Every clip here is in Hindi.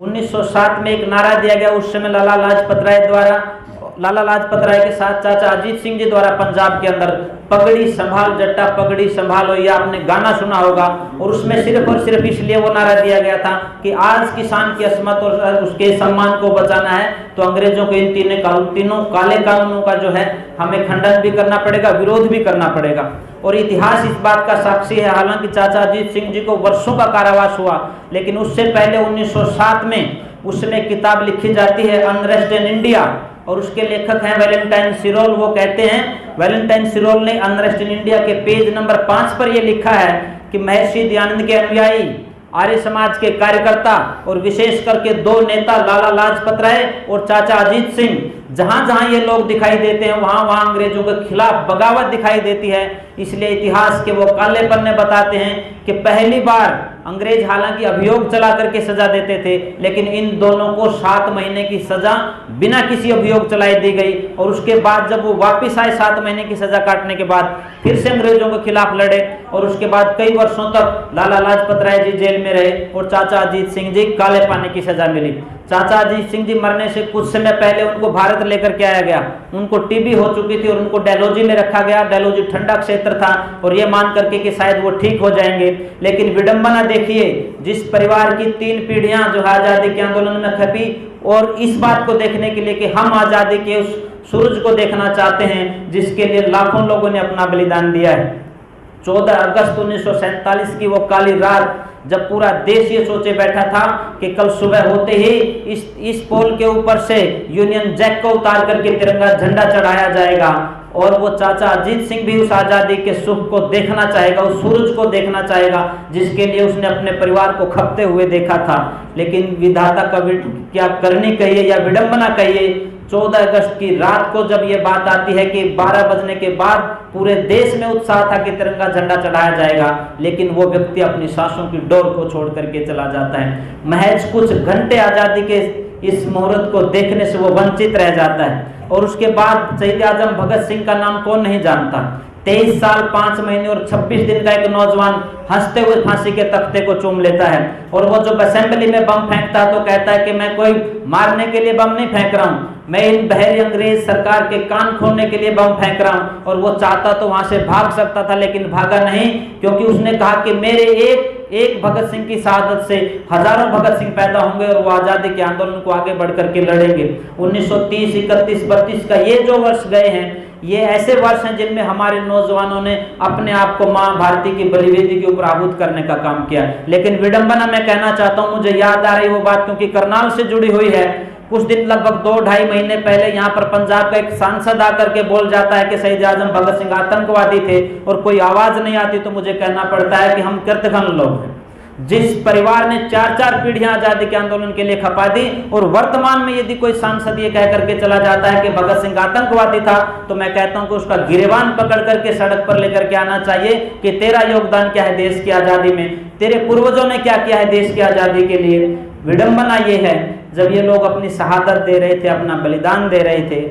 1907 में एक नारा दिया गया, उस समय लाला लाजपत राय के साथ चाचा अजीत सिंह जी द्वारा पंजाब के अंदर पगड़ी संभाल जट्टा पगड़ी संभालो, ये आपने गाना सुना होगा। और उसमें सिर्फ और सिर्फ इसलिए वो नारा दिया गया था कि आज किसान की अस्मत और उसके सम्मान को बचाना है तो अंग्रेजों के इन तीनों काले कानूनों का जो है हमें खंडन भी करना पड़ेगा, विरोध भी करना पड़ेगा। और इतिहास इस बात का साक्षी है, हालांकि चाचा अजीत सिंह जी को वर्षों का कारावास हुआ, लेकिन उससे पहले 1907 में उसमें किताब लिखी जाती है अनरेस्ट इन इंडिया, और उसके लेखक हैं वैलेंटाइन सिरोल। वो कहते हैं, वैलेंटाइन सिरोल ने अनरेस्ट इन इंडिया के पेज नंबर 5 पर यह लिखा है कि महर्षि दयानंद के अनुयायी, आर्य समाज के कार्यकर्ता और विशेष करके दो नेता लाला लाजपत राय और चाचा अजीत सिंह, जहां जहां ये लोग दिखाई देते हैं वहां वहां अंग्रेजों के खिलाफ बगावत दिखाई देती है। इसलिए इतिहास के वो काले पन्ने बताते हैं कि पहली बार अंग्रेज हालांकि अभियोग चला करके सजा देते थे, लेकिन इन दोनों को 7 महीने की सजा बिना किसी अभियोग चलाई दी गई। और उसके बाद जब वो वापिस आए 7 महीने की सजा काटने के बाद फिर से अंग्रेजों के खिलाफ लड़े, और उसके बाद कई वर्षों तक लाला लाजपत राय जी जेल में रहे और चाचा अजीत सिंह जी काले पानी की सजा मिली। चाचा अजीत सिंह जी मरने से कुछ समय पहले उनको भारत लेकर के आया गया। उनको टीबी हो चुकी थी और उनको डैलोजी में रखा गया। डैलोजी ठंडा क्षेत्र था और ये मान करके कि शायद वो ठीक हो जाएंगे, लेकिन विडंबना देखिए, जिस परिवार की 3 पीढ़ियां जो आजादी के आंदोलन में खपी, और इस बात को देखने के लिए कि हम आजादी के उस सूरज को देखना चाहते हैं जिसके लिए लाखों लोगों ने अपना बलिदान दिया है। 14 अगस्त 1947 की वो काली रात, जब पूरा देश ये सोचे बैठा था कि कल सुबह होते ही इस पोल के ऊपर से यूनियन जैक को उतार करके तिरंगा झंडा चढ़ाया जाएगा, और वो चाचा अजीत सिंह भी उस आजादी के सुख को देखना चाहेगा, उस सूरज को देखना चाहेगा जिसके लिए उसने अपने परिवार को खपते हुए देखा था। लेकिन विधाता का क्या करनी कहिए या विडंबना कहिए, 14 अगस्त की रात को जब ये बात आती है कि 12 बजने के बाद पूरे देश में उत्साह था कि तिरंगा झंडा चढ़ाया जाएगा, लेकिन वो व्यक्ति अपनी सांसों की डोर को छोड़ करके चला जाता है। महज कुछ घंटे आजादी के इस मुहूर्त को देखने से वो वंचित रह जाता है। और उसके बाद शहीद आजम भगत सिंह का नाम कौन नहीं जानता। 23 साल 5 महीने और 26 दिन का एक नौजवान हंसते हुए फांसी के तख्ते को चूम लेता है, और वो जब असेंबली में बम फेंकता है तो कहता है कि मैं कोई मारने के लिए बम नहीं फेंक रहा हूं, मैं इन बहरी अंग्रेज सरकार के कान खोलने के लिए बम फेंक रहा हूं। और वो चाहता तो वहां से भाग सकता था, लेकिन भागा नहीं, क्योंकि उसने कहा कि मेरे एक भगत सिंह की शहादत से हजारों भगत सिंह पैदा होंगे और वो आजादी के आंदोलन को आगे बढ़ करके लड़ेंगे। 1930, 31, 32 का ये जो वर्ष गए हैं, ये ऐसे वर्ष हैं जिनमें हमारे नौजवानों ने अपने आप को मां भारती की बलिवेदी के ऊपर आहूत करने का काम किया। लेकिन विडंबना मैं कहना चाहता हूं, मुझे याद आ रही वो बात क्योंकि करनाल से जुड़ी हुई है। कुछ दिन लगभग 2-2.5 महीने पहले यहाँ पर पंजाब का एक सांसद आकर के बोल जाता है कि शहीद आजम भगत सिंह आतंकवादी थे, और कोई आवाज नहीं आती, तो मुझे कहना पड़ता है कि हम कृतघ्न लोग हैं। जिस परिवार ने 4-4 पीढ़ियां आजादी के आंदोलन के लिए खपा दी, और वर्तमान में यदि कोई सांसद ये कह करके चला जाता है कि भगत सिंह आतंकवादी था, तो मैं कहता हूं कि उसका गिरेबान पकड़ करके सड़क पर लेकर के आना चाहिए कि तेरा योगदान क्या है देश की आजादी में, तेरे पूर्वजों ने क्या किया है देश की आजादी के लिए। विडंबना ये है, जब ये लोग अपनी शहादत दे रहे थे, अपना बलिदान दे रहे थे,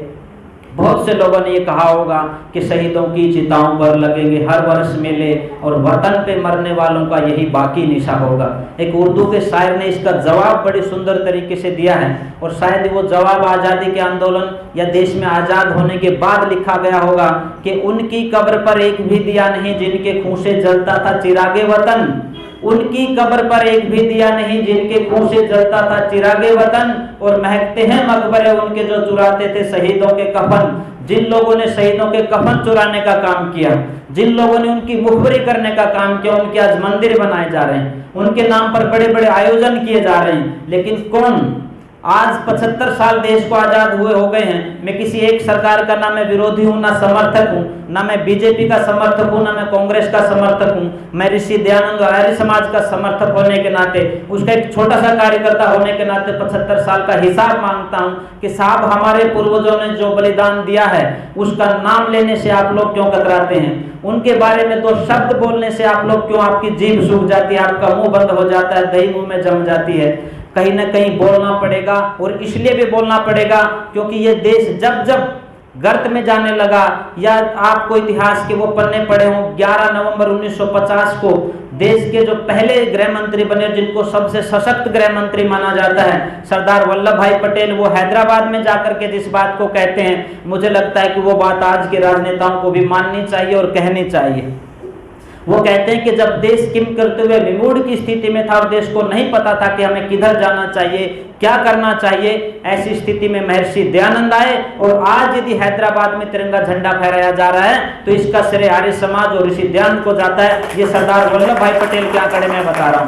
बहुत से लोगों ने ये कहा होगा कि शहीदों की चिताओं पर लगेंगे हर वर्ष मेले, और वतन पे मरने वालों का यही बाकी निशा होगा। एक उर्दू के शायर ने इसका जवाब बड़ी सुंदर तरीके से दिया है, और शायद वो जवाब आज़ादी के आंदोलन या देश में आज़ाद होने के बाद लिखा गया होगा कि उनकी कब्र पर एक भी दिया नहीं जिनके खून से जलता था चिरागे वतन, उनकी कब्र पर एक भी दिया नहीं जिनके खून से जलता था चिरागे वतन, और महकते हैं मकबरे उनके जो चुराते थे शहीदों के कफन। जिन लोगों ने शहीदों के कफन चुराने का काम किया, जिन लोगों ने उनकी मुखबरी करने का काम किया, उनके आज मंदिर बनाए जा रहे हैं, उनके नाम पर बड़े बड़े आयोजन किए जा रहे हैं। लेकिन कौन आज 75 साल देश को आजाद हुए हो गए हैं, मैं किसी एक सरकार का ना मैं विरोधी हूं ना समर्थक हूं, ना मैं बीजेपी का समर्थक हूं ना मैं कांग्रेस का समर्थक हूं, मैं ऋषि दयानंद और आर्य समाज का समर्थक होने के नाते, उसका एक छोटा सा कार्यकर्ता होने के नाते 75 साल का हिसाब मांगता हूं कि साहब हमारे पूर्वजों ने जो बलिदान दिया है उसका नाम लेने से आप लोग क्यों कतराते हैं, उनके बारे में 2 शब्द बोलने से आप लोग क्यों, आपकी जीभ सूख जाती है, आपका मुंह बंद हो जाता है, दही मुंह में जम जाती है। कहीं ना कहीं बोलना पड़ेगा, और इसलिए भी बोलना पड़ेगा क्योंकि ये देश जब जब गर्त में जाने लगा, या आपको इतिहास के वो पन्ने पढ़े हों, 11 नवंबर 1950 को देश के जो पहले गृह मंत्री बने, जिनको सबसे सशक्त गृह मंत्री माना जाता है, सरदार वल्लभ भाई पटेल, वो हैदराबाद में जाकर के जिस बात को कहते हैं, मुझे लगता है कि वो बात आज के राजनेताओं को भी माननी चाहिए और कहनी चाहिए। वो कहते हैं कि जब देश किम करते हुए विमूढ़ की स्थिति में था और देश को नहीं पता था कि हमें किधर जाना चाहिए, क्या करना चाहिए, ऐसी स्थिति में महर्षि दयानंद आए, और आज यदि हैदराबाद में तिरंगा झंडा फहराया जा रहा है तो इसका श्रेय आर्य समाज और ऋषि दयानंद को जाता है। ये सरदार वल्लभ भाई पटेल के आंकड़े में बता रहा हूँ।